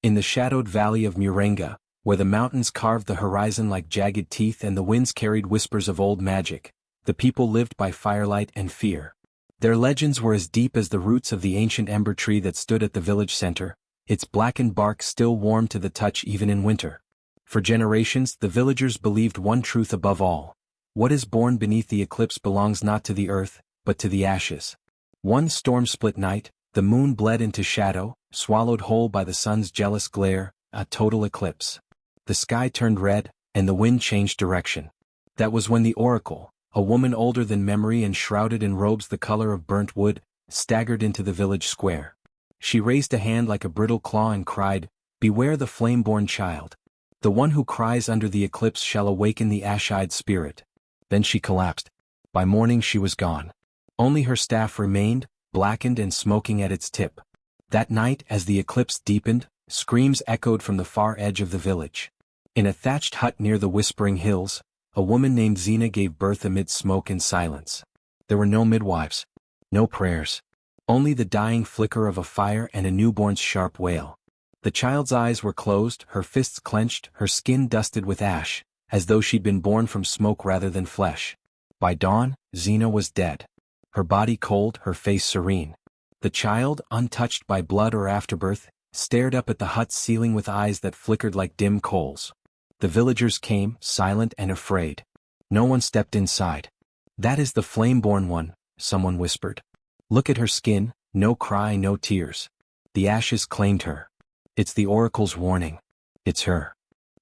In the shadowed valley of Murenga, where the mountains carved the horizon like jagged teeth and the winds carried whispers of old magic, the people lived by firelight and fear. Their legends were as deep as the roots of the ancient ember tree that stood at the village center, its blackened bark still warm to the touch even in winter. For generations, the villagers believed one truth above all: what is born beneath the eclipse belongs not to the earth, but to the ashes. One storm-split night, the moon bled into shadow, swallowed whole by the sun's jealous glare, a total eclipse. The sky turned red, and the wind changed direction. That was when the oracle, a woman older than memory and shrouded in robes the color of burnt wood, staggered into the village square. She raised a hand like a brittle claw and cried, "Beware the flame-born child. The one who cries under the eclipse shall awaken the ash-eyed spirit." Then she collapsed. By morning she was gone. Only her staff remained, blackened and smoking at its tip. That night, as the eclipse deepened, screams echoed from the far edge of the village. In a thatched hut near the Whispering Hills, a woman named Zina gave birth amid smoke and silence. There were no midwives, no prayers. Only the dying flicker of a fire and a newborn's sharp wail. The child's eyes were closed, her fists clenched, her skin dusted with ash, as though she'd been born from smoke rather than flesh. By dawn, Zina was dead. Her body cold, her face serene. The child, untouched by blood or afterbirth, stared up at the hut's ceiling with eyes that flickered like dim coals. The villagers came, silent and afraid. No one stepped inside. "That is the flame-born one," someone whispered. "Look at her skin, no cry, no tears. The ashes claimed her. It's the oracle's warning. It's her."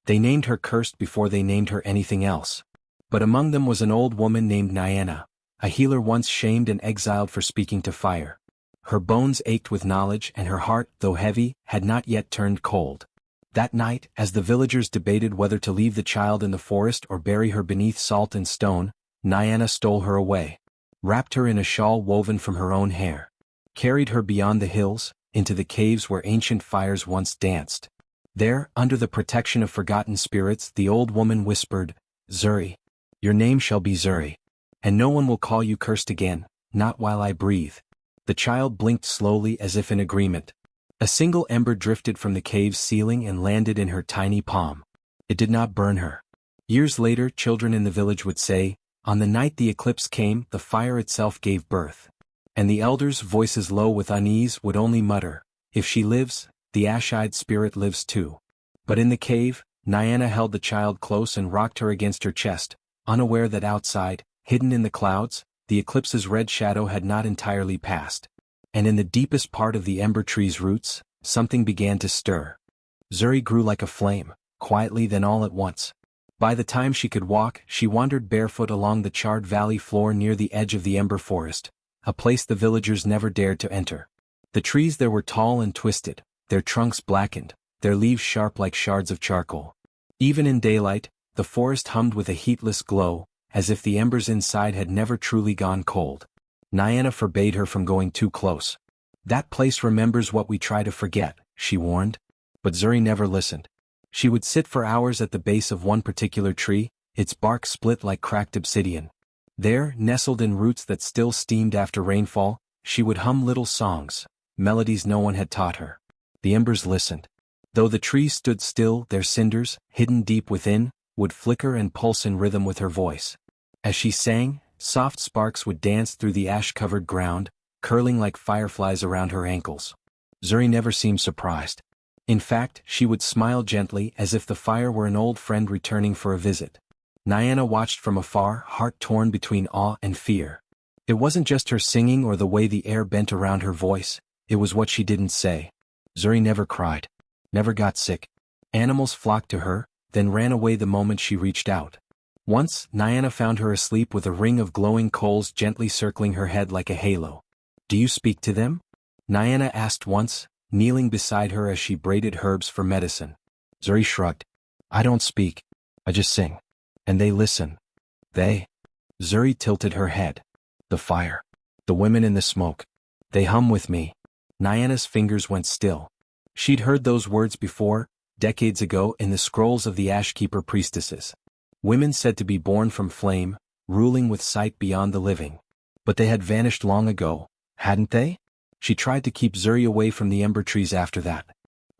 They named her cursed before they named her anything else. But among them was an old woman named Nyana, a healer once shamed and exiled for speaking to fire. Her bones ached with knowledge and her heart, though heavy, had not yet turned cold. That night, as the villagers debated whether to leave the child in the forest or bury her beneath salt and stone, Nyana stole her away, wrapped her in a shawl woven from her own hair, carried her beyond the hills, into the caves where ancient fires once danced. There, under the protection of forgotten spirits, the old woman whispered, "Zuri. Your name shall be Zuri. And no one will call you cursed again, not while I breathe." The child blinked slowly as if in agreement. A single ember drifted from the cave's ceiling and landed in her tiny palm. It did not burn her. Years later, children in the village would say, "On the night the eclipse came, the fire itself gave birth." And the elders, voices low with unease, would only mutter, "If she lives, the ash-eyed spirit lives too." But in the cave, Nyana held the child close and rocked her against her chest, unaware that outside, hidden in the clouds, the eclipse's red shadow had not entirely passed. And in the deepest part of the ember tree's roots, something began to stir. Zuri grew like a flame, quietly then all at once. By the time she could walk, she wandered barefoot along the charred valley floor near the edge of the ember forest, a place the villagers never dared to enter. The trees there were tall and twisted, their trunks blackened, their leaves sharp like shards of charcoal. Even in daylight, the forest hummed with a heatless glow, as if the embers inside had never truly gone cold. Nyana forbade her from going too close. "That place remembers what we try to forget," she warned. But Zuri never listened. She would sit for hours at the base of one particular tree, its bark split like cracked obsidian. There, nestled in roots that still steamed after rainfall, she would hum little songs, melodies no one had taught her. The embers listened. Though the trees stood still, their cinders, hidden deep within, would flicker and pulse in rhythm with her voice. As she sang, soft sparks would dance through the ash-covered ground, curling like fireflies around her ankles. Zuri never seemed surprised. In fact, she would smile gently as if the fire were an old friend returning for a visit. Nyana watched from afar, heart torn between awe and fear. It wasn't just her singing or the way the air bent around her voice, it was what she didn't say. Zuri never cried, never got sick. Animals flocked to her, then ran away the moment she reached out. Once, Nyana found her asleep with a ring of glowing coals gently circling her head like a halo. "Do you speak to them?" Nyana asked once, kneeling beside her as she braided herbs for medicine. Zuri shrugged. "I don't speak. I just sing. And they listen." "They?" Zuri tilted her head. "The fire. The women in the smoke. They hum with me." Nyana's fingers went still. She'd heard those words before, decades ago, in the scrolls of the Ashkeeper priestesses. Women said to be born from flame, ruling with sight beyond the living. But they had vanished long ago, hadn't they? She tried to keep Zuri away from the ember trees after that.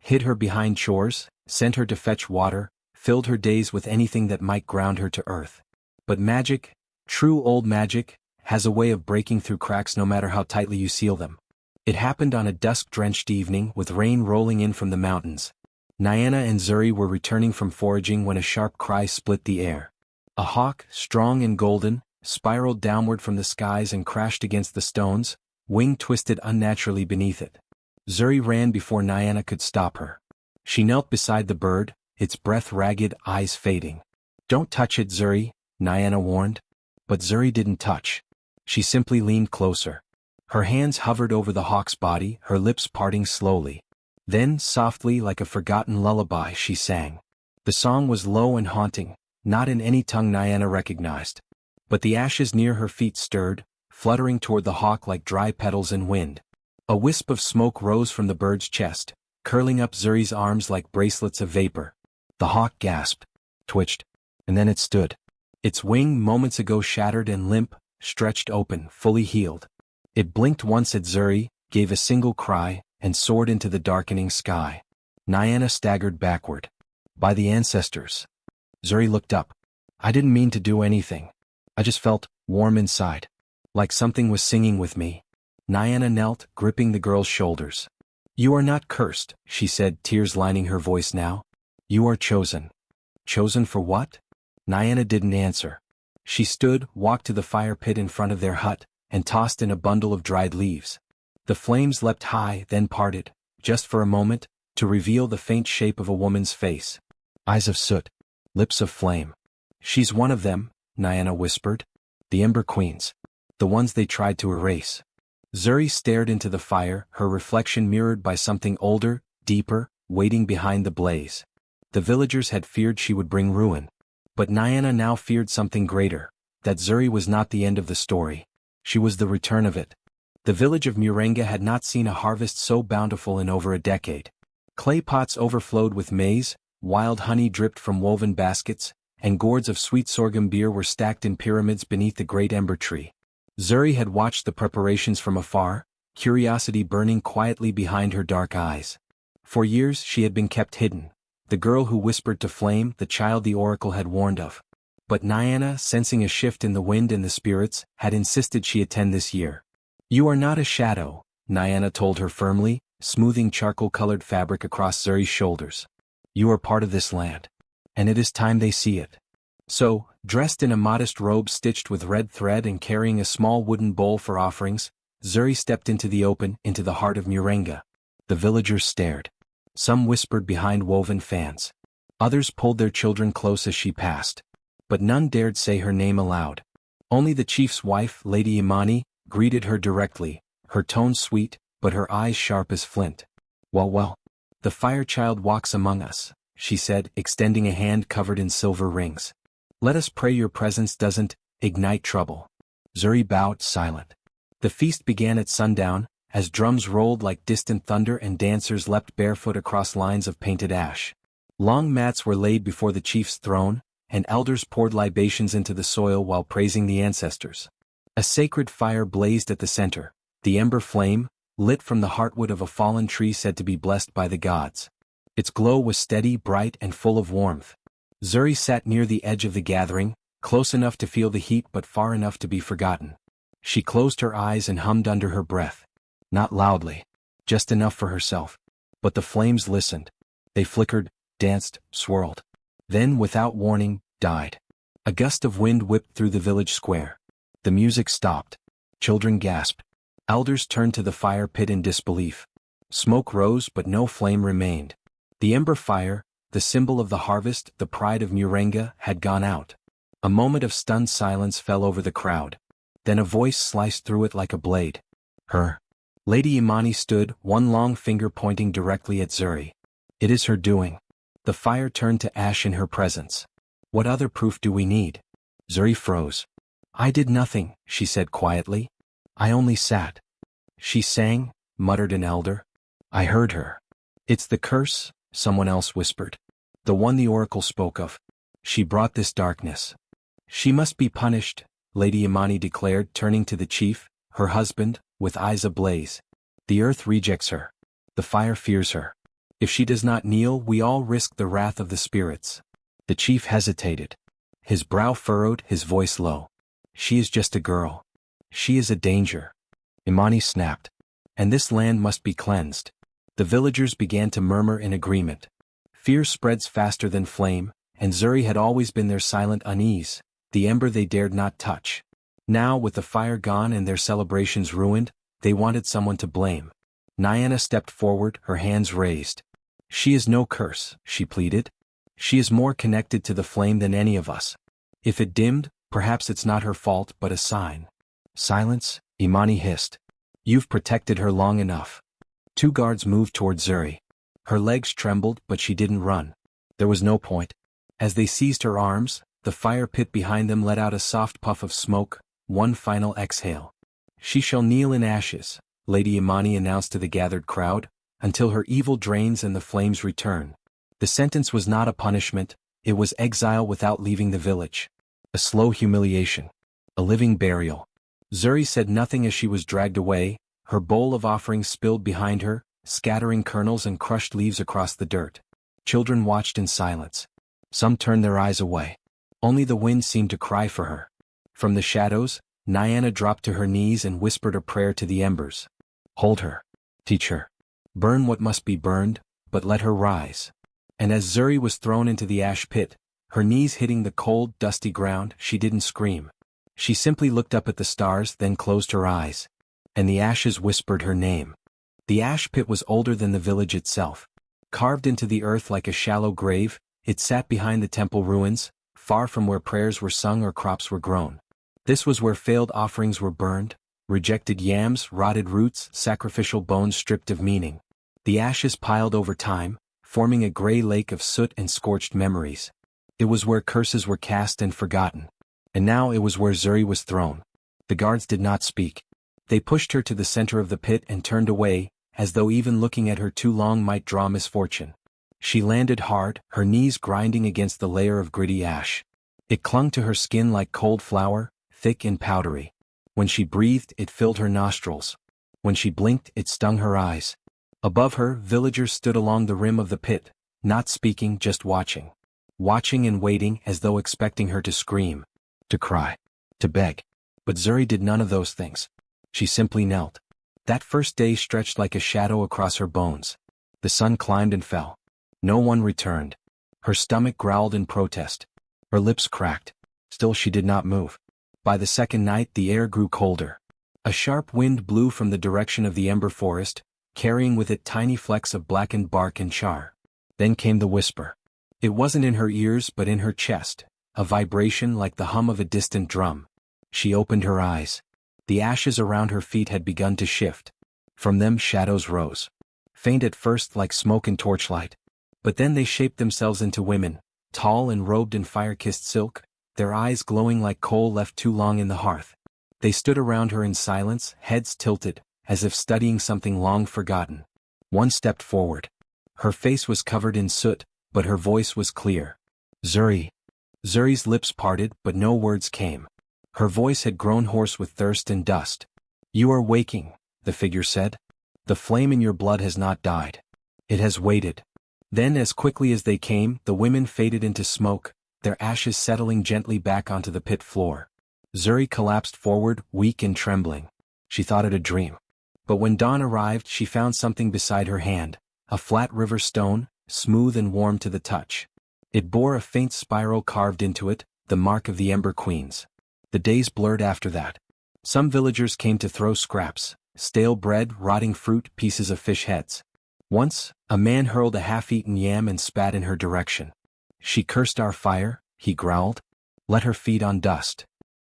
hid her behind chores, sent her to fetch water, filled her days with anything that might ground her to earth. But magic, true old magic, has a way of breaking through cracks no matter how tightly you seal them. It happened on a dusk-drenched evening with rain rolling in from the mountains. Nyana and Zuri were returning from foraging when a sharp cry split the air. A hawk, strong and golden, spiraled downward from the skies and crashed against the stones, wing twisted unnaturally beneath it. Zuri ran before Nyana could stop her. She knelt beside the bird, its breath ragged, eyes fading. "Don't touch it, Zuri," Nyana warned. But Zuri didn't touch. She simply leaned closer. Her hands hovered over the hawk's body, her lips parting slowly. Then, softly like a forgotten lullaby, she sang. The song was low and haunting, not in any tongue Nyana recognized. But the ashes near her feet stirred, fluttering toward the hawk like dry petals in wind. A wisp of smoke rose from the bird's chest, curling up Zuri's arms like bracelets of vapor. The hawk gasped, twitched, and then it stood. Its wing, moments ago shattered and limp, stretched open, fully healed. It blinked once at Zuri, gave a single cry, and soared into the darkening sky. Nyana staggered backward. "By the ancestors." Zuri looked up. "I didn't mean to do anything. I just felt warm inside. Like something was singing with me." Nyana knelt, gripping the girl's shoulders. "You are not cursed," she said, tears lining her voice now. "You are chosen." "Chosen for what?" Nyana didn't answer. She stood, walked to the fire pit in front of their hut, and tossed in a bundle of dried leaves. The flames leapt high, then parted, just for a moment, to reveal the faint shape of a woman's face. Eyes of soot, lips of flame. "She's one of them," Nyana whispered. "The Ember Queens. The ones they tried to erase." Zuri stared into the fire, her reflection mirrored by something older, deeper, waiting behind the blaze. The villagers had feared she would bring ruin. But Nyana now feared something greater, that Zuri was not the end of the story. She was the return of it. The village of Murenga had not seen a harvest so bountiful in over a decade. Clay pots overflowed with maize, wild honey dripped from woven baskets, and gourds of sweet sorghum beer were stacked in pyramids beneath the great ember tree. Zuri had watched the preparations from afar, curiosity burning quietly behind her dark eyes. For years she had been kept hidden, the girl who whispered to flame, the child the oracle had warned of. But Nyana, sensing a shift in the wind and the spirits, had insisted she attend this year. "You are not a shadow," Nyana told her firmly, smoothing charcoal-colored fabric across Zuri's shoulders. "You are part of this land. And it is time they see it." So, dressed in a modest robe stitched with red thread and carrying a small wooden bowl for offerings, Zuri stepped into the open, into the heart of Murenga. The villagers stared. Some whispered behind woven fans. Others pulled their children close as she passed. But none dared say her name aloud. Only the chief's wife, Lady Imani, greeted her directly, her tone sweet, but her eyes sharp as flint. Well, the fire child walks among us," she said, extending a hand covered in silver rings. "Let us pray your presence doesn't ignite trouble." Zuri bowed, silent. The feast began at sundown, as drums rolled like distant thunder and dancers leapt barefoot across lines of painted ash. Long mats were laid before the chief's throne, and elders poured libations into the soil while praising the ancestors. A sacred fire blazed at the center, the ember flame, lit from the heartwood of a fallen tree said to be blessed by the gods. Its glow was steady, bright, and full of warmth. Zuri sat near the edge of the gathering, close enough to feel the heat but far enough to be forgotten. She closed her eyes and hummed under her breath. Not loudly, just enough for herself. But the flames listened. They flickered, danced, swirled. Then, without warning, died. A gust of wind whipped through the village square. The music stopped. Children gasped. Elders turned to the fire pit in disbelief. Smoke rose but no flame remained. The ember fire, the symbol of the harvest, the pride of Murenga, had gone out. A moment of stunned silence fell over the crowd. Then a voice sliced through it like a blade. "Her." Lady Imani stood, one long finger pointing directly at Zuri. "It is her doing." The fire turned to ash in her presence. "What other proof do we need?" Zuri froze. "I did nothing," she said quietly. "I only sat." "She sang," muttered an elder. "I heard her." "It's the curse," someone else whispered. "The one the oracle spoke of. She brought this darkness." "She must be punished," Lady Imani declared, turning to the chief, her husband, with eyes ablaze. "The earth rejects her. The fire fears her. If she does not kneel, we all risk the wrath of the spirits." The chief hesitated. His brow furrowed, his voice low. "She is just a girl. She is a danger." Imani snapped. "And this land must be cleansed." The villagers began to murmur in agreement. Fear spreads faster than flame, and Zuri had always been their silent unease, the ember they dared not touch. Now, with the fire gone and their celebrations ruined, they wanted someone to blame. Nyana stepped forward, her hands raised. "She is no curse," she pleaded. "She is more connected to the flame than any of us. If it dimmed, perhaps it's not her fault but a sign." "Silence," Imani hissed. "You've protected her long enough." Two guards moved toward Zuri. Her legs trembled, but she didn't run. There was no point. As they seized her arms, the fire pit behind them let out a soft puff of smoke, one final exhale. "She shall kneel in ashes," Lady Imani announced to the gathered crowd, "until her evil drains and the flames return." The sentence was not a punishment, it was exile without leaving the village. A slow humiliation. A living burial. Zuri said nothing as she was dragged away, her bowl of offerings spilled behind her, scattering kernels and crushed leaves across the dirt. Children watched in silence. Some turned their eyes away. Only the wind seemed to cry for her. From the shadows, Nyana dropped to her knees and whispered a prayer to the embers. "Hold her. Teach her. Burn what must be burned, but let her rise." And as Zuri was thrown into the ash pit, her knees hitting the cold, dusty ground, she didn't scream. She simply looked up at the stars, then closed her eyes. And the ashes whispered her name. The ash pit was older than the village itself. Carved into the earth like a shallow grave, it sat behind the temple ruins, far from where prayers were sung or crops were grown. This was where failed offerings were burned, rejected yams, rotted roots, sacrificial bones stripped of meaning. The ashes piled over time, forming a gray lake of soot and scorched memories. It was where curses were cast and forgotten. And now it was where Zuri was thrown. The guards did not speak. They pushed her to the center of the pit and turned away, as though even looking at her too long might draw misfortune. She landed hard, her knees grinding against the layer of gritty ash. It clung to her skin like cold flour, thick and powdery. When she breathed, it filled her nostrils. When she blinked, it stung her eyes. Above her, villagers stood along the rim of the pit, not speaking, just watching. Watching and waiting as though expecting her to scream, to cry, to beg. But Zuri did none of those things. She simply knelt. That first day stretched like a shadow across her bones. The sun climbed and fell. No one returned. Her stomach growled in protest. Her lips cracked. Still she did not move. By the second night the air grew colder. A sharp wind blew from the direction of the ember forest, carrying with it tiny flecks of blackened bark and char. Then came the whisper. It wasn't in her ears but in her chest, a vibration like the hum of a distant drum. She opened her eyes. The ashes around her feet had begun to shift. From them shadows rose. Faint at first like smoke in torchlight. But then they shaped themselves into women, tall and robed in fire-kissed silk, their eyes glowing like coal left too long in the hearth. They stood around her in silence, heads tilted, as if studying something long forgotten. One stepped forward. Her face was covered in soot, but her voice was clear. "Zuri." Zuri's lips parted, but no words came. Her voice had grown hoarse with thirst and dust. "You are waking," the figure said. "The flame in your blood has not died. It has waited." Then as quickly as they came, the women faded into smoke, their ashes settling gently back onto the pit floor. Zuri collapsed forward, weak and trembling. She thought it a dream. But when dawn arrived, she found something beside her hand, a flat river stone, smooth and warm to the touch. It bore a faint spiral carved into it, the mark of the Ember Queens. The days blurred after that. Some villagers came to throw scraps, stale bread, rotting fruit, pieces of fish heads. Once, a man hurled a half-eaten yam and spat in her direction. "She cursed our fire," he growled. "Let her feed on dust."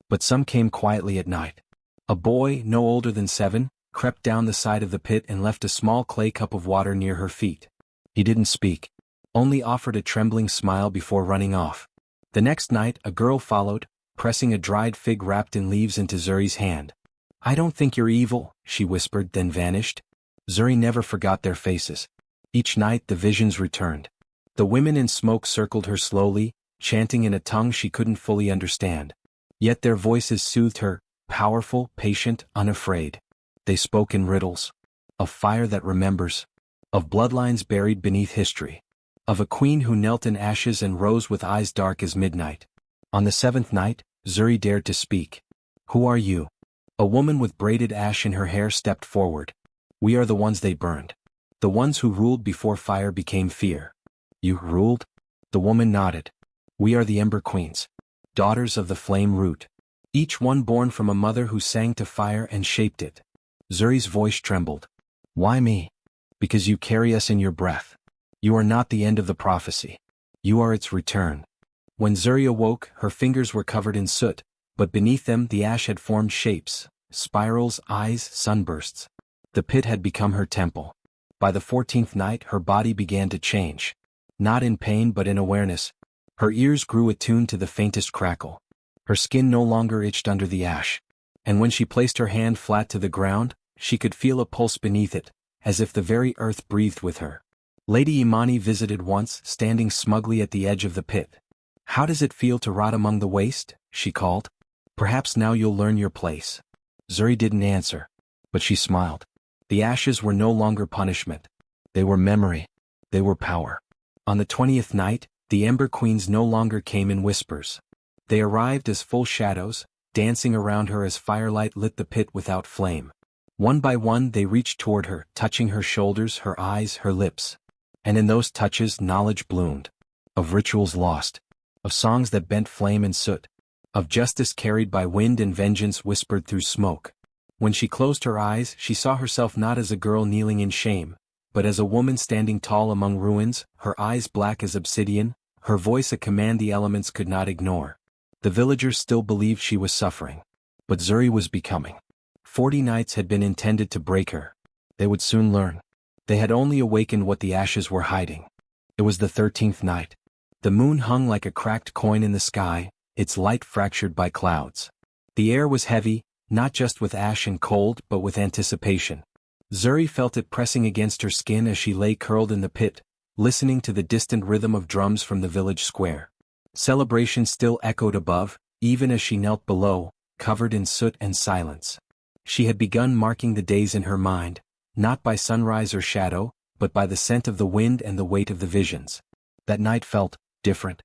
But some came quietly at night. A boy, no older than 7, crept down the side of the pit and left a small clay cup of water near her feet. He didn't speak, only offered a trembling smile before running off. The next night a girl followed, pressing a dried fig wrapped in leaves into Zuri's hand. "I don't think you're evil," she whispered, then vanished. Zuri never forgot their faces. Each night the visions returned. The women in smoke circled her slowly, chanting in a tongue she couldn't fully understand. Yet their voices soothed her, powerful, patient, unafraid. They spoke in riddles. Of fire that remembers. of bloodlines buried beneath history, of a queen who knelt in ashes and rose with eyes dark as midnight. On the seventh night, Zuri dared to speak. "Who are you?" A woman with braided ash in her hair stepped forward. "We are the ones they burned. The ones who ruled before fire became fear." "You ruled?" The woman nodded. "We are the Ember Queens, daughters of the flame root. Each one born from a mother who sang to fire and shaped it." Zuri's voice trembled. "Why me?" "Because you carry us in your breath. You are not the end of the prophecy. You are its return." When Zuri awoke, her fingers were covered in soot, but beneath them the ash had formed shapes, spirals, eyes, sunbursts. The pit had become her temple. By the 14th night her body began to change. Not in pain but in awareness. Her ears grew attuned to the faintest crackle. Her skin no longer itched under the ash. And when she placed her hand flat to the ground, she could feel a pulse beneath it, as if the very earth breathed with her. Lady Imani visited once, standing smugly at the edge of the pit. "How does it feel to rot among the waste?" she called. "Perhaps now you'll learn your place." Zuri didn't answer, but she smiled. The ashes were no longer punishment. They were memory. They were power. On the 20th night, the Ember Queens no longer came in whispers. They arrived as full shadows, dancing around her as firelight lit the pit without flame. One by one they reached toward her, touching her shoulders, her eyes, her lips. And in those touches knowledge bloomed. Of rituals lost. Of songs that bent flame and soot. Of justice carried by wind and vengeance whispered through smoke. When she closed her eyes, she saw herself not as a girl kneeling in shame, but as a woman standing tall among ruins, her eyes black as obsidian, her voice a command the elements could not ignore. The villagers still believed she was suffering. But Zuri was becoming. 40 nights had been intended to break her. They would soon learn. They had only awakened what the ashes were hiding. It was the 13th night. The moon hung like a cracked coin in the sky, its light fractured by clouds. The air was heavy, not just with ash and cold but with anticipation. Zuri felt it pressing against her skin as she lay curled in the pit, listening to the distant rhythm of drums from the village square. Celebration still echoed above, even as she knelt below, covered in soot and silence. She had begun marking the days in her mind, not by sunrise or shadow, but by the scent of the wind and the weight of the visions. That night felt different.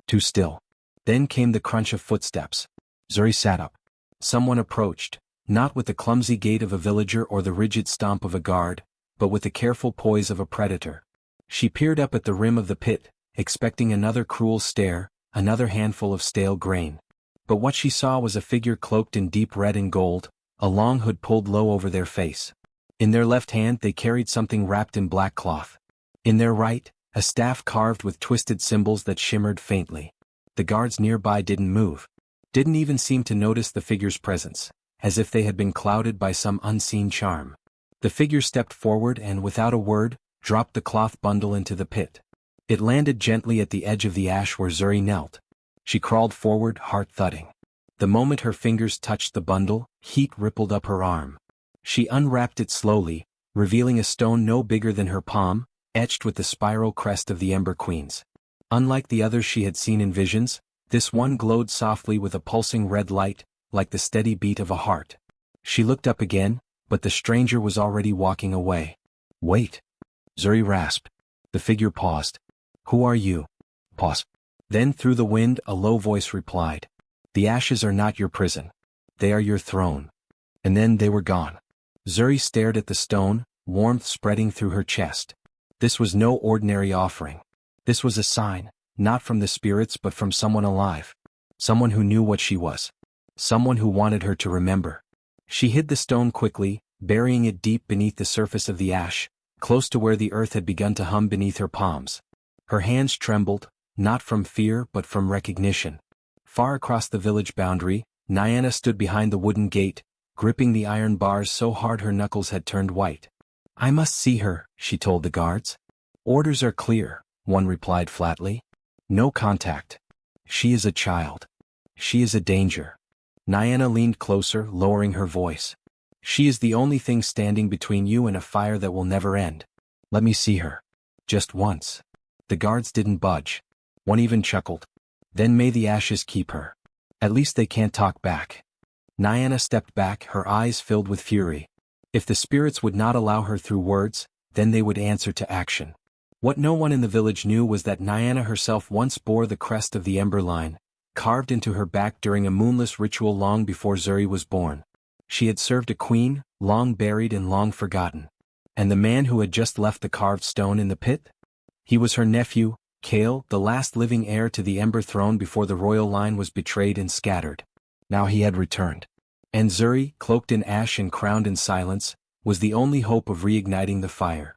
Too still. Then came the crunch of footsteps. Zuri sat up. Someone approached, not with the clumsy gait of a villager or the rigid stomp of a guard, but with the careful poise of a predator. She peered up at the rim of the pit, expecting another cruel stare, another handful of stale grain. But what she saw was a figure cloaked in deep red and gold, a long hood pulled low over their face. In their left hand they carried something wrapped in black cloth. In their right, a staff carved with twisted symbols that shimmered faintly. The guards nearby didn't move. Didn't even seem to notice the figure's presence, as if they had been clouded by some unseen charm. The figure stepped forward and, without a word, dropped the cloth bundle into the pit. It landed gently at the edge of the ash where Zuri knelt. She crawled forward, heart thudding. The moment her fingers touched the bundle, heat rippled up her arm. She unwrapped it slowly, revealing a stone no bigger than her palm, etched with the spiral crest of the Ember Queens. Unlike the others she had seen in visions, this one glowed softly with a pulsing red light, like the steady beat of a heart. She looked up again, but the stranger was already walking away. "Wait," Zuri rasped. The figure paused. "Who are you?" Pause. Then through the wind a low voice replied. "The ashes are not your prison. They are your throne." And then they were gone. Zuri stared at the stone, warmth spreading through her chest. This was no ordinary offering. This was a sign, not from the spirits but from someone alive. Someone who knew what she was. Someone who wanted her to remember. She hid the stone quickly, burying it deep beneath the surface of the ash, close to where the earth had begun to hum beneath her palms. Her hands trembled, not from fear but from recognition. Far across the village boundary, Nyana stood behind the wooden gate, gripping the iron bars so hard her knuckles had turned white. "I must see her," she told the guards. "Orders are clear," one replied flatly. "No contact. She is a child. She is a danger." Nyana leaned closer, lowering her voice. "She is the only thing standing between you and a fire that will never end. Let me see her. Just once." The guards didn't budge. One even chuckled. "Then may the ashes keep her. At least they can't talk back." Nyana stepped back, her eyes filled with fury. If the spirits would not allow her through words, then they would answer to action. What no one in the village knew was that Nyana herself once bore the crest of the Ember Line, carved into her back during a moonless ritual long before Zuri was born. She had served a queen, long buried and long forgotten. And the man who had just left the carved stone in the pit? He was her nephew, Kale, the last living heir to the Ember Throne before the royal line was betrayed and scattered. Now he had returned. And Zuri, cloaked in ash and crowned in silence, was the only hope of reigniting the fire.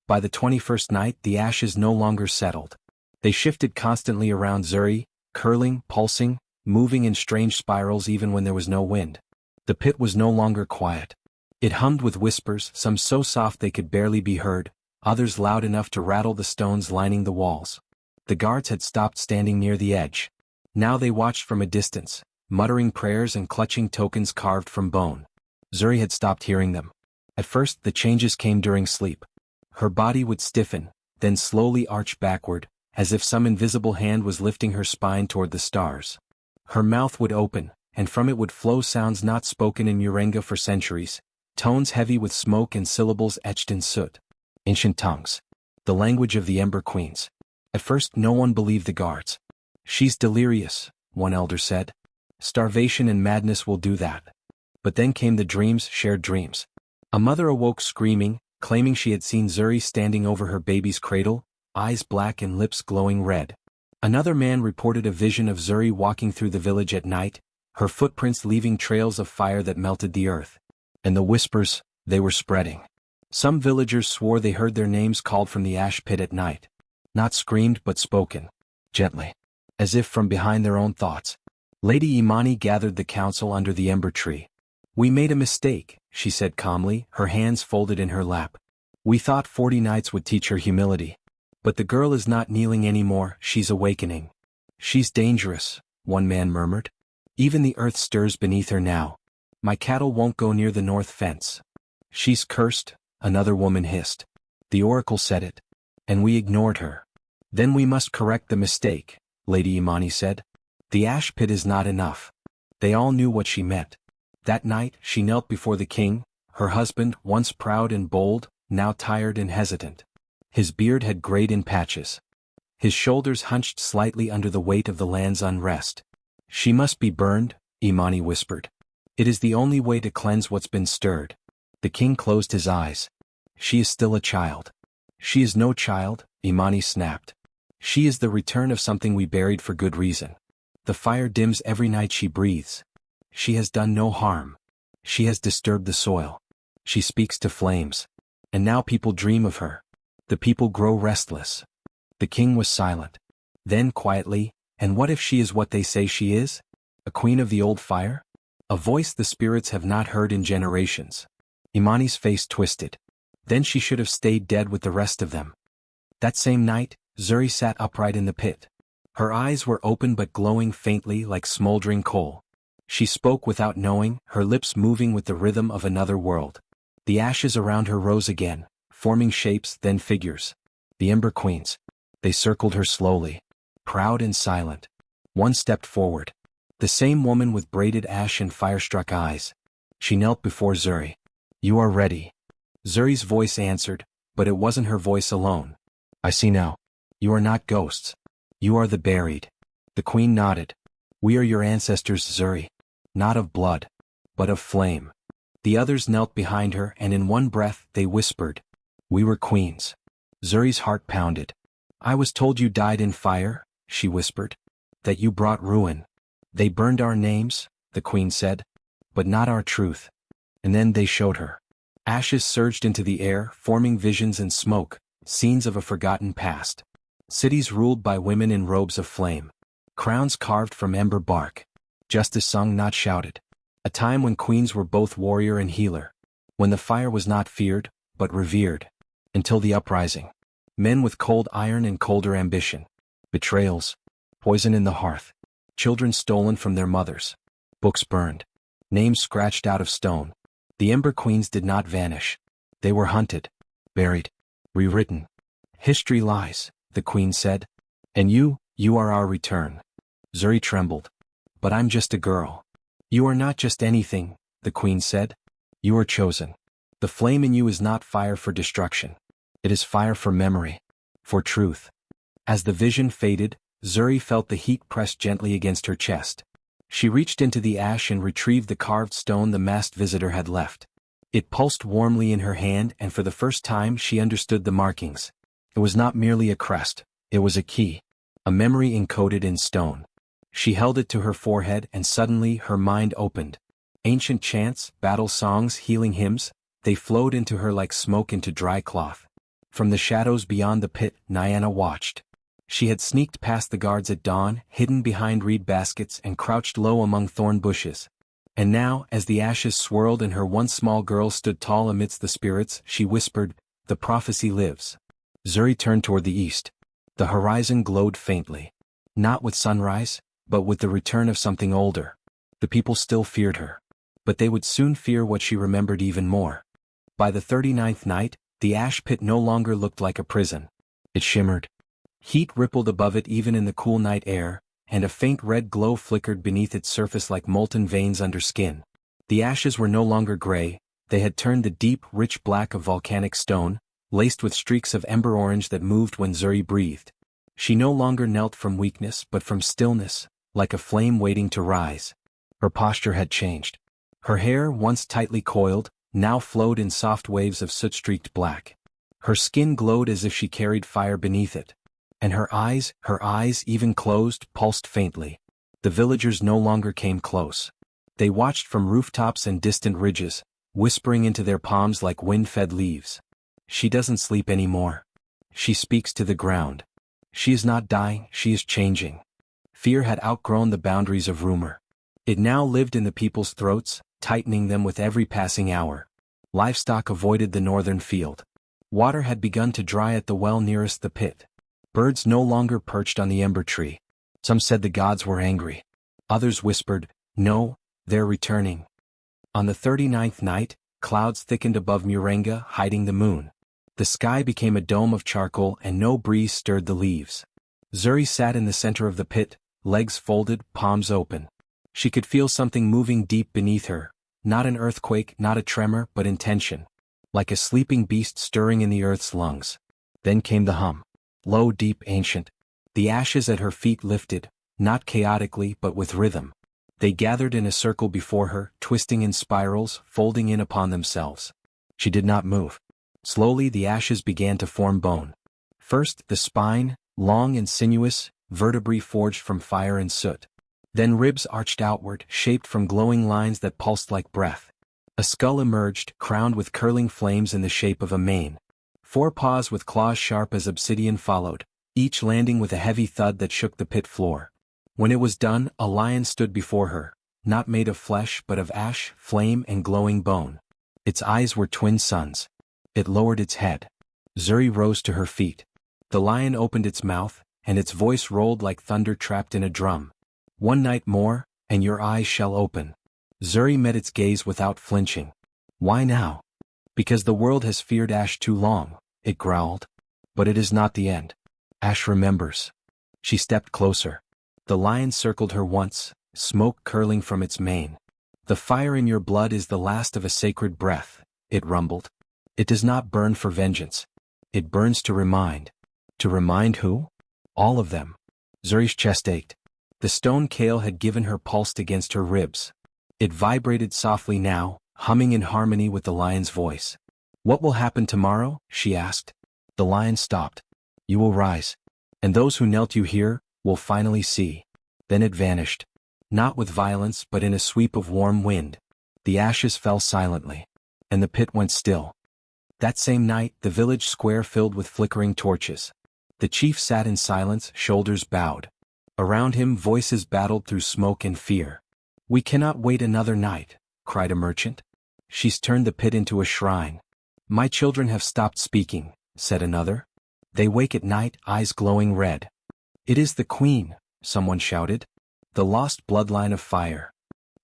By the 21st night the ashes no longer settled. They shifted constantly around Zuri, curling, pulsing, moving in strange spirals even when there was no wind. The pit was no longer quiet. It hummed with whispers, some so soft they could barely be heard, others loud enough to rattle the stones lining the walls. The guards had stopped standing near the edge. Now they watched from a distance, muttering prayers and clutching tokens carved from bone. Zuri had stopped hearing them. At first the changes came during sleep. Her body would stiffen, then slowly arch backward, as if some invisible hand was lifting her spine toward the stars. Her mouth would open, and from it would flow sounds not spoken in Murenga for centuries, tones heavy with smoke and syllables etched in soot. Ancient tongues. The language of the Ember Queens. At first no one believed the guards. "She's delirious," one elder said. "Starvation and madness will do that." But then came the dreams, shared dreams. A mother awoke screaming, claiming she had seen Zuri standing over her baby's cradle, eyes black and lips glowing red. Another man reported a vision of Zuri walking through the village at night, her footprints leaving trails of fire that melted the earth. And the whispers, they were spreading. Some villagers swore they heard their names called from the ash pit at night. Not screamed but spoken. Gently. As if from behind their own thoughts. Lady Imani gathered the council under the ember tree. "We made a mistake," she said calmly, her hands folded in her lap. "We thought 40 nights would teach her humility. But the girl is not kneeling anymore, she's awakening." "She's dangerous," one man murmured. "Even the earth stirs beneath her now. My cattle won't go near the north fence." "She's cursed," another woman hissed. "The oracle said it. And we ignored her." "Then we must correct the mistake," Lady Imani said. "The ash pit is not enough." They all knew what she meant. That night she knelt before the king, her husband, once proud and bold, now tired and hesitant. His beard had grayed in patches. His shoulders hunched slightly under the weight of the land's unrest. "She must be burned," Imani whispered. "It is the only way to cleanse what's been stirred." The king closed his eyes. "She is still a child." "She is no child," Imani snapped. "She is the return of something we buried for good reason. The fire dims every night she breathes. She has done no harm. She has disturbed the soil. She speaks to flames. And now people dream of her. The people grow restless." The king was silent. Then quietly, "And what if she is what they say she is? A queen of the old fire? A voice the spirits have not heard in generations." Imani's face twisted. "Then she should have stayed dead with the rest of them." That same night, Zuri sat upright in the pit. Her eyes were open but glowing faintly like smoldering coal. She spoke without knowing, her lips moving with the rhythm of another world. The ashes around her rose again, forming shapes, then figures. The Ember Queens. They circled her slowly. Proud and silent. One stepped forward. The same woman with braided ash and fire-struck eyes. She knelt before Zuri. "You are ready." Zuri's voice answered, but it wasn't her voice alone. "I see now. You are not ghosts. You are the buried." The queen nodded. "We are your ancestors, Zuri. Not of blood, but of flame." The others knelt behind her and in one breath they whispered, "We were queens." Zuri's heart pounded. "I was told you died in fire," she whispered. "That you brought ruin. They burned our names," the queen said, "but not our truth." And then they showed her. Ashes surged into the air, forming visions and smoke, scenes of a forgotten past. Cities ruled by women in robes of flame. Crowns carved from ember bark. Justice sung not shouted. A time when queens were both warrior and healer. When the fire was not feared, but revered. Until the uprising. Men with cold iron and colder ambition. Betrayals. Poison in the hearth. Children stolen from their mothers. Books burned. Names scratched out of stone. The Ember Queens did not vanish. They were hunted. Buried. Rewritten. "History lies," the queen said. "And you are our return." Zuri trembled. "But I'm just a girl." "You are not just anything," the queen said. "You are chosen. The flame in you is not fire for destruction. It is fire for memory. For truth. As the vision faded, Zuri felt the heat press gently against her chest. She reached into the ash and retrieved the carved stone the masked visitor had left. It pulsed warmly in her hand, and for the first time she understood the markings. It was not merely a crest, it was a key. A memory encoded in stone. She held it to her forehead, and suddenly her mind opened. Ancient chants, battle songs, healing hymns, they flowed into her like smoke into dry cloth. From the shadows beyond the pit, Nyana watched. She had sneaked past the guards at dawn, hidden behind reed baskets, and crouched low among thorn bushes. And now, as the ashes swirled and her once small girl stood tall amidst the spirits, she whispered, "The prophecy lives." Zuri turned toward the east. The horizon glowed faintly. Not with sunrise, but with the return of something older. The people still feared her. But they would soon fear what she remembered even more. By the 39th night, the ash pit no longer looked like a prison. It shimmered. Heat rippled above it even in the cool night air, and a faint red glow flickered beneath its surface like molten veins under skin. The ashes were no longer gray, they had turned the deep, rich black of volcanic stone, laced with streaks of ember orange that moved when Zuri breathed. She no longer knelt from weakness but from stillness, like a flame waiting to rise. Her posture had changed. Her hair, once tightly coiled, now flowed in soft waves of soot-streaked black. Her skin glowed as if she carried fire beneath it. And her eyes, even closed, pulsed faintly. The villagers no longer came close. They watched from rooftops and distant ridges, whispering into their palms like wind-fed leaves. She doesn't sleep anymore. She speaks to the ground. She is not dying, she is changing. Fear had outgrown the boundaries of rumor. It now lived in the people's throats, tightening them with every passing hour. Livestock avoided the northern field. Water had begun to dry at the well nearest the pit. Birds no longer perched on the ember tree. Some said the gods were angry. Others whispered, "No, they're returning." On the 39th night, clouds thickened above Murenga, hiding the moon. The sky became a dome of charcoal and no breeze stirred the leaves. Zuri sat in the center of the pit, legs folded, palms open. She could feel something moving deep beneath her, not an earthquake, not a tremor, but intention. Like a sleeping beast stirring in the earth's lungs. Then came the hum. Low, deep, ancient. The ashes at her feet lifted, not chaotically but with rhythm. They gathered in a circle before her, twisting in spirals, folding in upon themselves. She did not move. Slowly the ashes began to form bone. First, the spine, long and sinuous, vertebrae forged from fire and soot. Then ribs arched outward, shaped from glowing lines that pulsed like breath. A skull emerged, crowned with curling flames in the shape of a mane. 4 paws with claws sharp as obsidian followed, each landing with a heavy thud that shook the pit floor. When it was done, a lion stood before her, not made of flesh but of ash, flame and glowing bone. Its eyes were twin suns. It lowered its head. Zuri rose to her feet. The lion opened its mouth, and its voice rolled like thunder trapped in a drum. "One night more, and your eyes shall open." Zuri met its gaze without flinching. "Why now?" "Because the world has feared ash too long," it growled. "But it is not the end. Ash remembers." She stepped closer. The lion circled her once, smoke curling from its mane. "The fire in your blood is the last of a sacred breath," it rumbled. "It does not burn for vengeance. It burns to remind." To remind who? All of them. Zuri's chest ached. The stone kale had given her pulsed against her ribs. It vibrated softly now, humming in harmony with the lion's voice. "What will happen tomorrow?" she asked. The lion stopped. "You will rise. And those who knelt you here, will finally see." Then it vanished. Not with violence but in a sweep of warm wind. The ashes fell silently. And the pit went still. That same night, the village square filled with flickering torches. The chief sat in silence, shoulders bowed. Around him voices battled through smoke and fear. "We cannot wait another night," cried a merchant. "She's turned the pit into a shrine." "My children have stopped speaking," said another. "They wake at night, eyes glowing red." "It is the queen," someone shouted. "The lost bloodline of fire."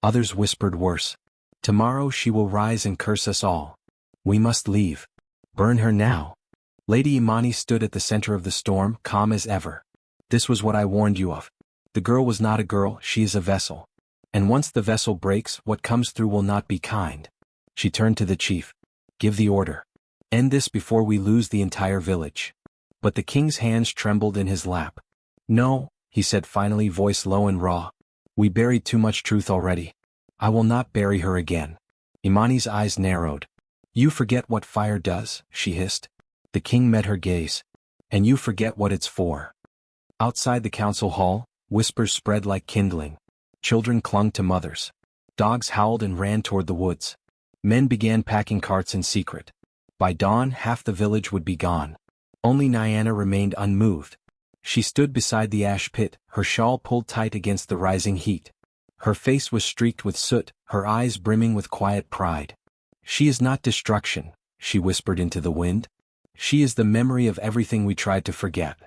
Others whispered worse. "Tomorrow she will rise and curse us all. We must leave. Burn her now." Lady Imani stood at the center of the storm, calm as ever. "This was what I warned you of. The girl was not a girl, she is a vessel. And once the vessel breaks, what comes through will not be kind." She turned to the chief. "Give the order." End this before we lose the entire village. But the king's hands trembled in his lap. No, he said finally, voice low and raw. We buried too much truth already. I will not bury her again. Imani's eyes narrowed. You forget what fire does, she hissed. The king met her gaze. And you forget what it's for. Outside the council hall, whispers spread like kindling. Children clung to mothers. Dogs howled and ran toward the woods. Men began packing carts in secret. By dawn, half the village would be gone. Only Nyana remained unmoved. She stood beside the ash pit, her shawl pulled tight against the rising heat. Her face was streaked with soot, her eyes brimming with quiet pride. She is not destruction, she whispered into the wind. She is the memory of everything we tried to forget.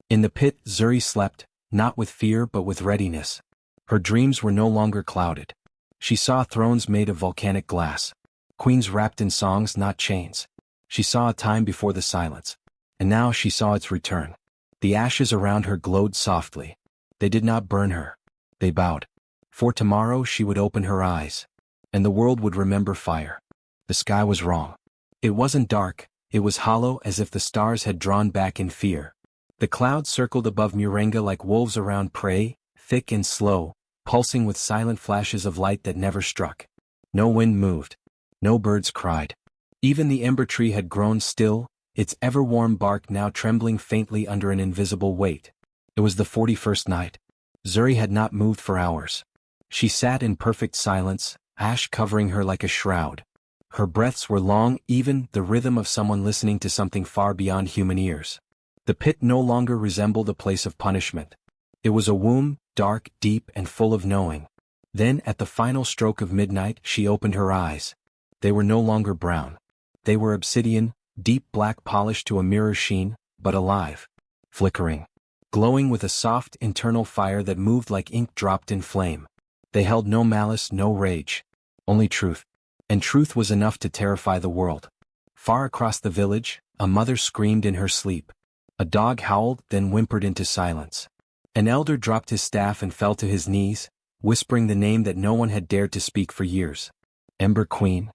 In the pit, Zuri slept, not with fear but with readiness. Her dreams were no longer clouded. She saw thrones made of volcanic glass. Queens wrapped in songs, not chains. She saw a time before the silence. And now she saw its return. The ashes around her glowed softly. They did not burn her. They bowed. For tomorrow she would open her eyes. And the world would remember fire. The sky was wrong. It wasn't dark, it was hollow, as if the stars had drawn back in fear. The clouds circled above Murenga like wolves around prey, thick and slow, pulsing with silent flashes of light that never struck. No wind moved. No birds cried. Even the ember tree had grown still, its ever-warm bark now trembling faintly under an invisible weight. It was the 41st night. Zuri had not moved for hours. She sat in perfect silence, ash covering her like a shroud. Her breaths were long, even, the rhythm of someone listening to something far beyond human ears. The pit no longer resembled a place of punishment. It was a womb, dark, deep, and full of knowing. Then, at the final stroke of midnight, she opened her eyes. They were no longer brown. They were obsidian, deep black, polished to a mirror sheen, but alive. Flickering. Glowing with a soft, internal fire that moved like ink dropped in flame. They held no malice, no rage. Only truth. And truth was enough to terrify the world. Far across the village, a mother screamed in her sleep. A dog howled, then whimpered into silence. An elder dropped his staff and fell to his knees, whispering the name that no one had dared to speak for years. Ember Queen.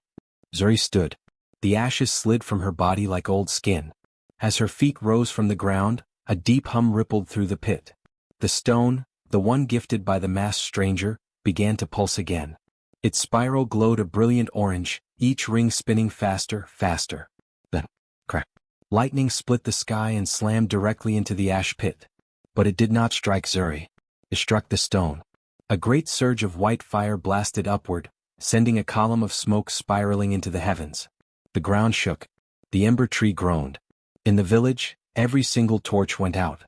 Zuri stood. The ashes slid from her body like old skin. As her feet rose from the ground, a deep hum rippled through the pit. The stone, the one gifted by the masked stranger, began to pulse again. Its spiral glowed a brilliant orange, each ring spinning faster, faster. Then, crack. Lightning split the sky and slammed directly into the ash pit. But it did not strike Zuri. It struck the stone. A great surge of white fire blasted upward, sending a column of smoke spiraling into the heavens. The ground shook. The ember tree groaned. In the village, every single torch went out.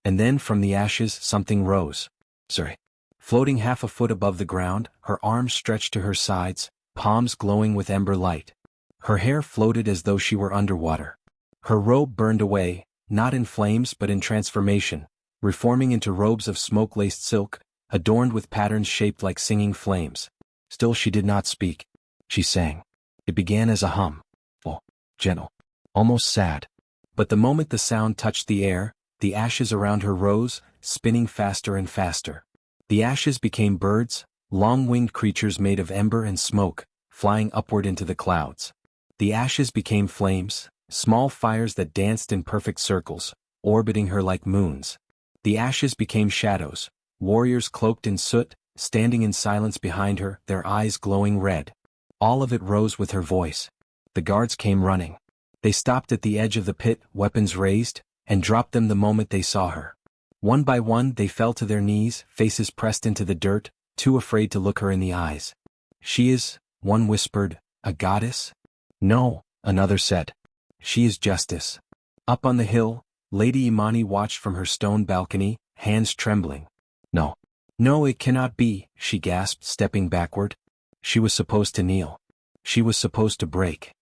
And then from the ashes something rose. Zuri. Floating half a foot above the ground, her arms stretched to her sides, palms glowing with ember light. Her hair floated as though she were underwater. Her robe burned away, not in flames but in transformation, reforming into robes of smoke-laced silk, adorned with patterns shaped like singing flames. Still she did not speak. She sang. It began as a hum. Oh, gentle. Almost sad. But the moment the sound touched the air, the ashes around her rose, spinning faster and faster. The ashes became birds, long-winged creatures made of ember and smoke, flying upward into the clouds. The ashes became flames, small fires that danced in perfect circles, orbiting her like moons. The ashes became shadows, warriors cloaked in soot, standing in silence behind her, their eyes glowing red. All of it rose with her voice. The guards came running. They stopped at the edge of the pit, weapons raised, and dropped them the moment they saw her. One by one they fell to their knees, faces pressed into the dirt, too afraid to look her in the eyes. She is, one whispered, a goddess? No, another said. She is justice. Up on the hill, Lady Imani watched from her stone balcony, hands trembling. No. No, it cannot be, she gasped, stepping backward. She was supposed to kneel. She was supposed to break.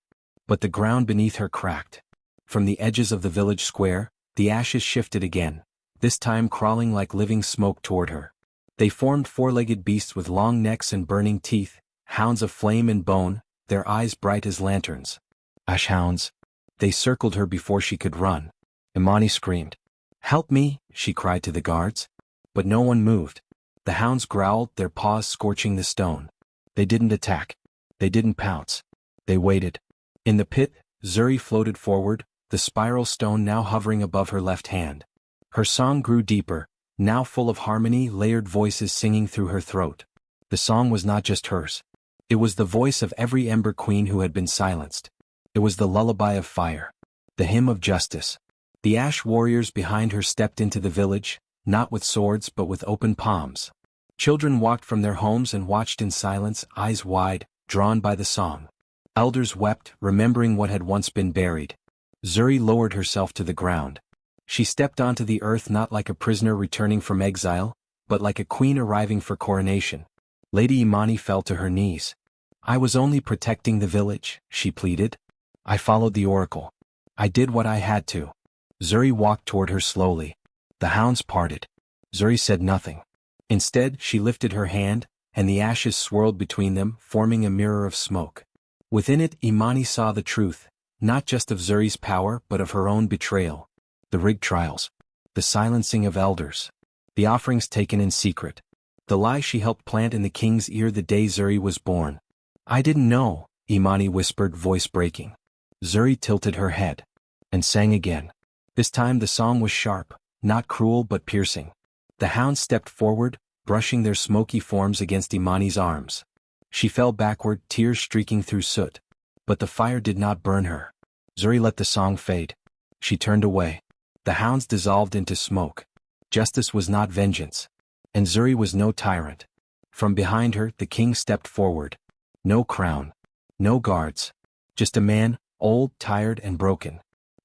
But the ground beneath her cracked. From the edges of the village square, the ashes shifted again, this time crawling like living smoke toward her. They formed four-legged beasts with long necks and burning teeth, hounds of flame and bone, their eyes bright as lanterns. Ash hounds. They circled her before she could run. Imani screamed. Help me, she cried to the guards. But no one moved. The hounds growled, their paws scorching the stone. They didn't attack. They didn't pounce. They waited. In the pit, Zuri floated forward, the spiral stone now hovering above her left hand. Her song grew deeper, now full of harmony, layered voices singing through her throat. The song was not just hers. It was the voice of every Ember Queen who had been silenced. It was the lullaby of fire. The hymn of justice. The ash warriors behind her stepped into the village, not with swords but with open palms. Children walked from their homes and watched in silence, eyes wide, drawn by the song. Elders wept, remembering what had once been buried. Zuri lowered herself to the ground. She stepped onto the earth not like a prisoner returning from exile, but like a queen arriving for coronation. Lady Imani fell to her knees. "I was only protecting the village," she pleaded. "I followed the oracle. I did what I had to." Zuri walked toward her slowly. The hounds parted. Zuri said nothing. Instead, she lifted her hand, and the ashes swirled between them, forming a mirror of smoke. Within it, Imani saw the truth, not just of Zuri's power but of her own betrayal. The rigged trials. The silencing of elders. The offerings taken in secret. The lie she helped plant in the king's ear the day Zuri was born. "I didn't know," Imani whispered, voice breaking. Zuri tilted her head. And sang again. This time the song was sharp, not cruel but piercing. The hounds stepped forward, brushing their smoky forms against Imani's arms. She fell backward, tears streaking through soot. But the fire did not burn her. Zuri let the song fade. She turned away. The hounds dissolved into smoke. Justice was not vengeance. And Zuri was no tyrant. From behind her, the king stepped forward. No crown. No guards. Just a man, old, tired, and broken.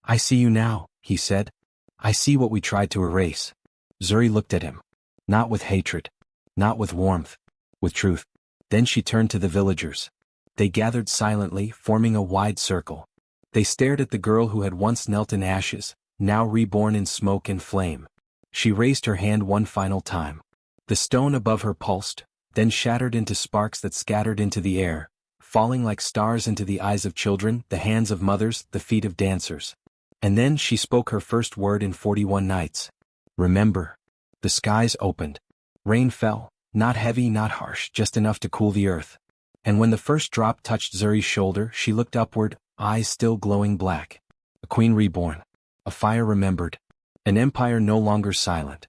"I see you now," he said. "I see what we tried to erase." Zuri looked at him. Not with hatred. Not with warmth. With truth. Then she turned to the villagers. They gathered silently, forming a wide circle. They stared at the girl who had once knelt in ashes, now reborn in smoke and flame. She raised her hand one final time. The stone above her pulsed, then shattered into sparks that scattered into the air, falling like stars into the eyes of children, the hands of mothers, the feet of dancers. And then she spoke her first word in 41 nights. "Remember." The skies opened. Rain fell, not heavy, not harsh, just enough to cool the earth. And when the first drop touched Zuri's shoulder, she looked upward, eyes still glowing black. A queen reborn. A fire remembered. An empire no longer silent.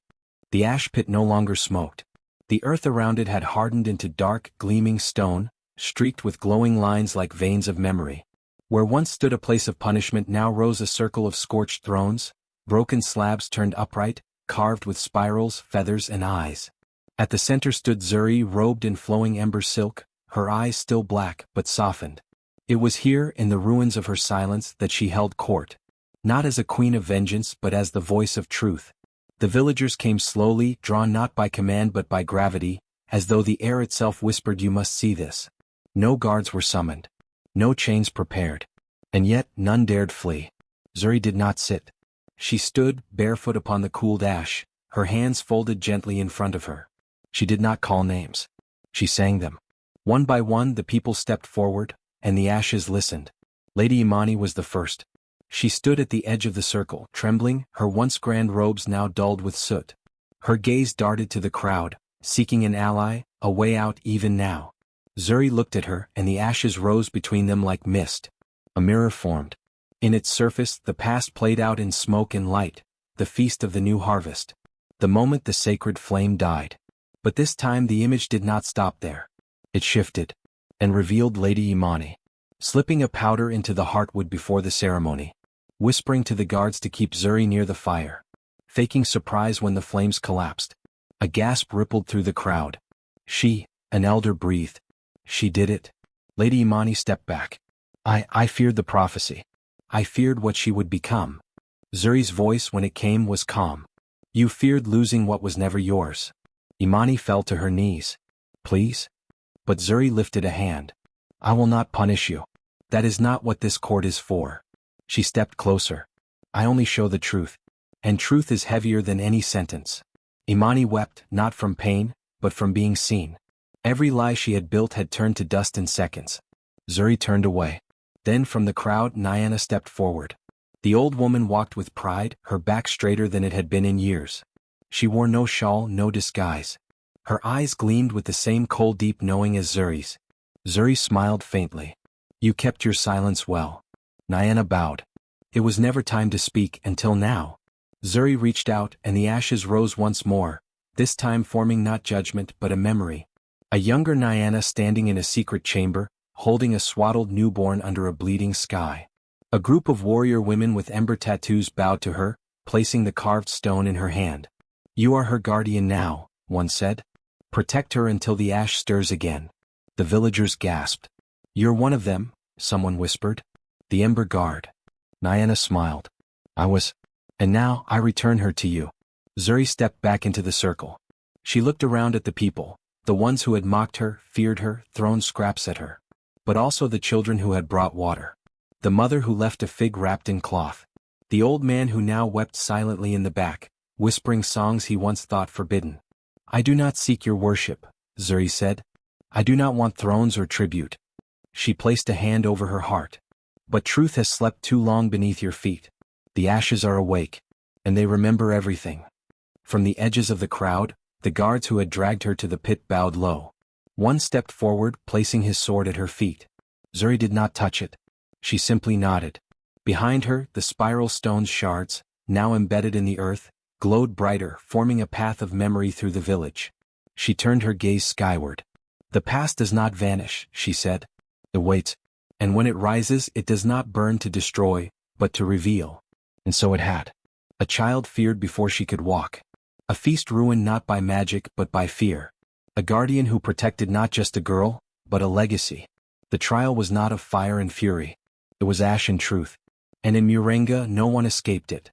The ash pit no longer smoked. The earth around it had hardened into dark, gleaming stone, streaked with glowing lines like veins of memory. Where once stood a place of punishment now rose a circle of scorched thrones, broken slabs turned upright, carved with spirals, feathers, and eyes. At the center stood Zuri, robed in flowing ember silk, her eyes still black but softened. It was here, in the ruins of her silence, that she held court. Not as a queen of vengeance but as the voice of truth. The villagers came slowly, drawn not by command but by gravity, as though the air itself whispered, "You must see this." No guards were summoned. No chains prepared. And yet none dared flee. Zuri did not sit. She stood, barefoot upon the cooled ash, her hands folded gently in front of her. She did not call names. She sang them. One by one the people stepped forward, and the ashes listened. Lady Imani was the first. She stood at the edge of the circle, trembling, her once grand robes now dulled with soot. Her gaze darted to the crowd, seeking an ally, a way out even now. Zuri looked at her, and the ashes rose between them like mist. A mirror formed. In its surface, the past played out in smoke and light, the feast of the new harvest. The moment the sacred flame died. But this time the image did not stop there. It shifted, and revealed Lady Imani, slipping a powder into the heartwood before the ceremony, whispering to the guards to keep Zuri near the fire, faking surprise when the flames collapsed. A gasp rippled through the crowd. She, an elder, breathed. She did it. Lady Imani stepped back. I feared the prophecy. I feared what she would become. Zuri's voice, when it came, was calm. You feared losing what was never yours. Imani fell to her knees. Please? But Zuri lifted a hand. I will not punish you. That is not what this court is for. She stepped closer. I only show the truth. And truth is heavier than any sentence. Imani wept, not from pain, but from being seen. Every lie she had built had turned to dust in seconds. Zuri turned away. Then from the crowd, Nyana stepped forward. The old woman walked with pride, her back straighter than it had been in years. She wore no shawl, no disguise. Her eyes gleamed with the same cold, deep knowing as Zuri's. Zuri smiled faintly. You kept your silence well. Nyana bowed. It was never time to speak until now. Zuri reached out and the ashes rose once more, this time forming not judgment but a memory. A younger Nyana standing in a secret chamber, holding a swaddled newborn under a bleeding sky. A group of warrior women with ember tattoos bowed to her, placing the carved stone in her hand. You are her guardian now, one said. Protect her until the ash stirs again. The villagers gasped. You're one of them, someone whispered. The ember guard. Nyana smiled. I was. And now I return her to you. Zuri stepped back into the circle. She looked around at the people, the ones who had mocked her, feared her, thrown scraps at her. But also the children who had brought water. The mother who left a fig wrapped in cloth. The old man who now wept silently in the back, whispering songs he once thought forbidden. I do not seek your worship, Zuri said. I do not want thrones or tribute. She placed a hand over her heart. But truth has slept too long beneath your feet. The ashes are awake, and they remember everything. From the edges of the crowd, the guards who had dragged her to the pit bowed low. One stepped forward, placing his sword at her feet. Zuri did not touch it. She simply nodded. Behind her, the spiral stone's shards, now embedded in the earth, glowed brighter, forming a path of memory through the village. She turned her gaze skyward. The past does not vanish, she said. It waits, and when it rises it does not burn to destroy, but to reveal. And so it had. A child feared before she could walk. A feast ruined not by magic but by fear. A guardian who protected not just a girl, but a legacy. The trial was not of fire and fury. It was ash and truth. And in Murenga no one escaped it.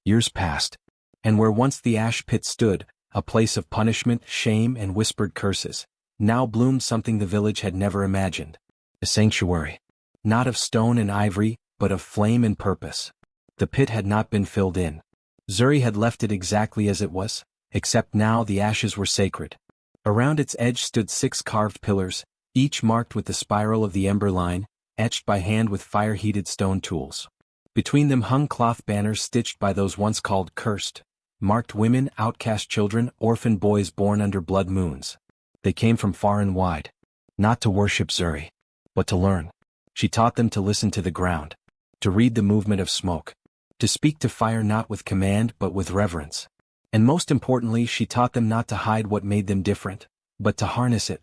Years passed. And where once the ash pit stood, a place of punishment, shame and whispered curses, now bloomed something the village had never imagined. A sanctuary. Not of stone and ivory, but of flame and purpose. The pit had not been filled in. Zuri had left it exactly as it was, except now the ashes were sacred. Around its edge stood 6 carved pillars, each marked with the spiral of the ember line, etched by hand with fire-heated stone tools. Between them hung cloth banners stitched by those once called cursed, marked women, outcast children, orphan boys born under blood moons. They came from far and wide. Not to worship Zuri, but to learn. She taught them to listen to the ground, to read the movement of smoke, to speak to fire not with command but with reverence. And most importantly, she taught them not to hide what made them different, but to harness it,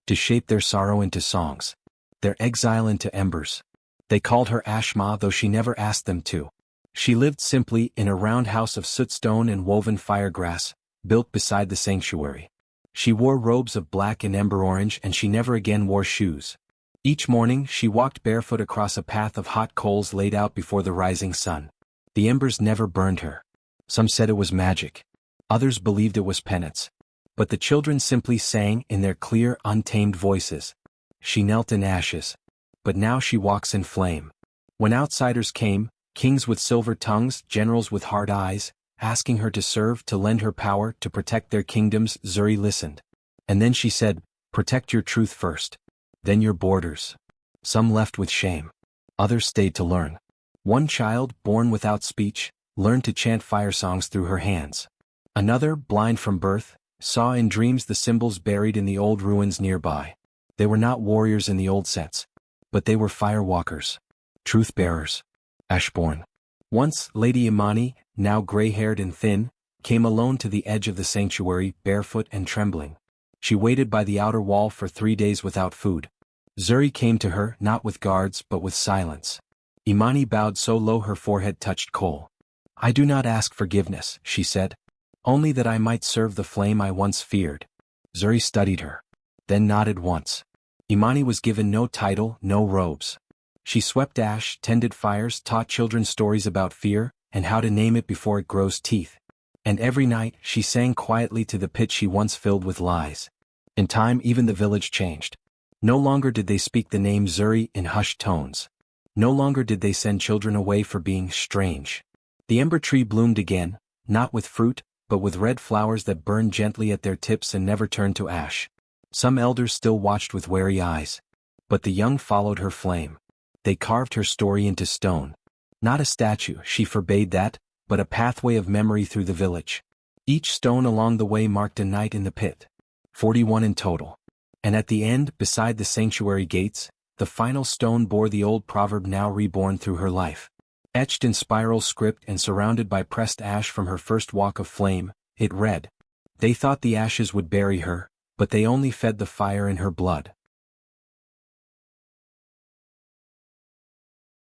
to shape their sorrow into songs, their exile into embers. They called her Ashma, though she never asked them to. She lived simply in a round house of sootstone and woven firegrass, built beside the sanctuary. She wore robes of black and ember orange, and she never again wore shoes. Each morning she walked barefoot across a path of hot coals laid out before the rising sun. The embers never burned her. Some said it was magic. Others believed it was penance. But the children simply sang in their clear, untamed voices. She knelt in ashes. But now she walks in flame. When outsiders came, kings with silver tongues, generals with hard eyes, asking her to serve, to lend her power, to protect their kingdoms, Zuri listened. And then she said, protect your truth first. Then your borders. Some left with shame. Others stayed to learn. One child, born without speech, learned to chant fire songs through her hands. Another, blind from birth, saw in dreams the symbols buried in the old ruins nearby. They were not warriors in the old sense, but they were firewalkers, truth-bearers, ashborn. Once, Lady Imani, now gray-haired and thin, came alone to the edge of the sanctuary, barefoot and trembling. She waited by the outer wall for 3 days without food. Zuri came to her, not with guards but with silence. Imani bowed so low her forehead touched coal. I do not ask forgiveness, she said. Only that I might serve the flame I once feared. Zuri studied her, then nodded once. Imani was given no title, no robes. She swept ash, tended fires, taught children stories about fear, and how to name it before it grows teeth. And every night, she sang quietly to the pit she once filled with lies. In time, even the village changed. No longer did they speak the name Zuri in hushed tones. No longer did they send children away for being strange. The ember tree bloomed again, not with fruit, but with red flowers that burned gently at their tips and never turned to ash. Some elders still watched with wary eyes. But the young followed her flame. They carved her story into stone. Not a statue, she forbade that, but a pathway of memory through the village. Each stone along the way marked a night in the pit. 41 in total. And at the end, beside the sanctuary gates, The final stone bore the old proverb now reborn through her life. Etched in spiral script and surrounded by pressed ash from her first walk of flame, it read, "They thought the ashes would bury her, but they only fed the fire in her blood."